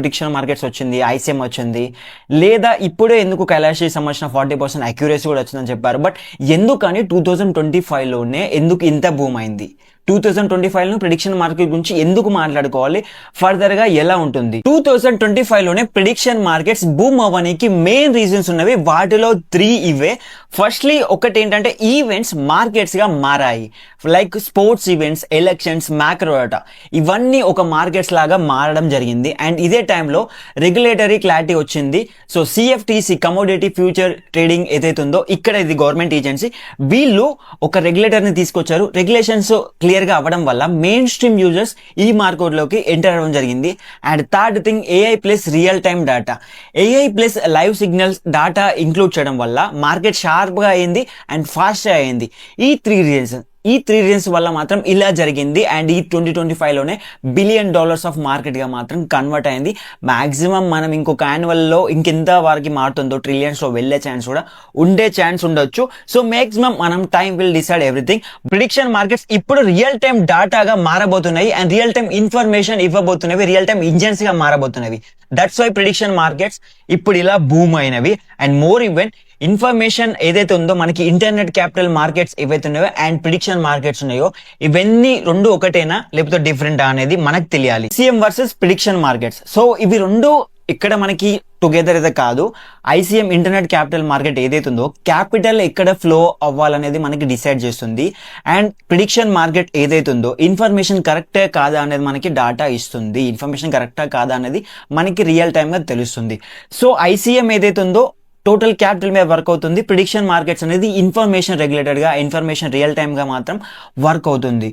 Prediction markets వచ్చింది, ICM వచ్చింది, లేదా ఇప్పుడే ఎందుకు కైలాష్ సంబంధించిన 40% అక్యురసీ కూడా వచ్చిందని చెప్పారు. బట్ ఎందుకని 2025లోనే ఎందుకు ఇంత బూమ్ అయింది? 2025లో ప్రిడిక్షన్ మార్కెట్ గురించి ఎందుకు మాట్లాడుకోవాలి, ఫర్దర్ గా ఎలా ఉంటుంది? 2025లోనే ప్రిడిక్షన్ మార్కెట్స్ బూమ్ అవ్వడానికి మెయిన్ రీజన్స్ ఉన్నవి. వాటిలో 3 ఇవే. ఫస్ట్లీ ఒకటి ఏంటంటే ఈవెంట్స్ మార్కెట్స్ గా మారాయి. Like sports events, elections, macro data, ఇవన్నీ ఒక మార్కెట్స్ లాగా మారడం జరిగింది. అండ్ ఇదే టైంలో రెగ్యులేటరీ క్లారిటీ వచ్చింది. సో సిఎఫ్టిసి, కమోడిటీ ఫ్యూచర్ ట్రేడింగ్ ఏదైతే ఉందో, ఇక్కడ ఇది గవర్నమెంట్ ఏజెన్సీ, వీళ్ళు ఒక రెగ్యులేటర్ ని తీసుకొచ్చారు. రెగ్యులేషన్స్ క్లియర్ గా అవ్వడం వల్ల మెయిన్ స్ట్రీమ్ యూజర్స్ ఈ మార్కెట్ లోకి ఎంటర్ అవ్వడం జరిగింది. And third thing, AI plus real time data, AI plus live signals data include చేయడం వల్ల మార్కెట్ షార్ప్ గా అయింది అండ్ ఫాస్ట్ గా అయింది. ఈ త్రీ రీజన్స్ వల్ల మాత్రం ఇలా జరిగింది. అండ్ ఈ 2025లోనే $1 బిలియన్ ఆఫ్ మార్కెట్ గా మాత్రం కన్వర్ట్ అయింది. మాక్సిమం మనం ఇంకొక యాన్యువల్ లో ఇంకెంత వరకు మారుతుందో ట్రిలియన్స్ లో వెళ్లే ఛాన్స్ కూడా ఉండే ఛాన్స్ ఉండొచ్చు. సో మాక్సిమం మనం time will decide everything. Prediction markets ఇప్పుడు రియల్ టైమ్ డాటాగా మారబోతున్నాయి అండ్ రియల్ టైమ్ ఇన్ఫర్మేషన్ ఇవ్వబోతున్నవి, రియల్ టైమ్ ఇంజన్స్ గా మారబోతున్నవి. దట్స్ వై ప్రిడిక్షన్ మార్కెట్స్ ఇప్పుడు ఇలా బూమ్ అయినవి. అండ్ మోర్ ఈవెన్ ఇన్ఫర్మేషన్ ఏదైతే ఉందో, మనకి ఇంటర్నెట్ క్యాపిటల్ మార్కెట్స్ ఏవైతే ఉన్నాయో అండ్ ప్రిడిక్షన్ మార్కెట్స్ ఉన్నాయో, ఇవన్నీ రెండు ఒకటేనా లేకపోతే డిఫరెంట్ అనేది మనకు తెలియాలి. ICM versus prediction markets. So ఇవి రెండు ఇక్కడ మనకి టుగెదర్ అయితే కాదు. ఐసీఎం ఇంటర్నెట్ క్యాపిటల్ మార్కెట్ ఏదైతే ఉందో, క్యాపిటల్ ఎక్కడ ఫ్లో అవ్వాలనేది మనకి డిసైడ్ చేస్తుంది. అండ్ ప్రిడిక్షన్ మార్కెట్ ఏదైతే ఉందో, ఇన్ఫర్మేషన్ కరెక్టే కాదా అనేది మనకి డాటా ఇస్తుంది. ఇన్ఫర్మేషన్ కరెక్టా కాదా అనేది మనకి రియల్ టైమ్ గా తెలుస్తుంది. సో ఐసీఎం ఏదైతే ఉందో టోటల్ క్యాపిటల్ మీద వర్క్ అవుతుంది. ప్రిడిక్షన్ మార్కెట్స్ అనేది ఇన్ఫర్మేషన్ రెగ్యులేటెడ్ గా, ఇన్ఫర్మేషన్ రియల్ టైమ్ గా మాత్రం వర్క్ అవుతుంది.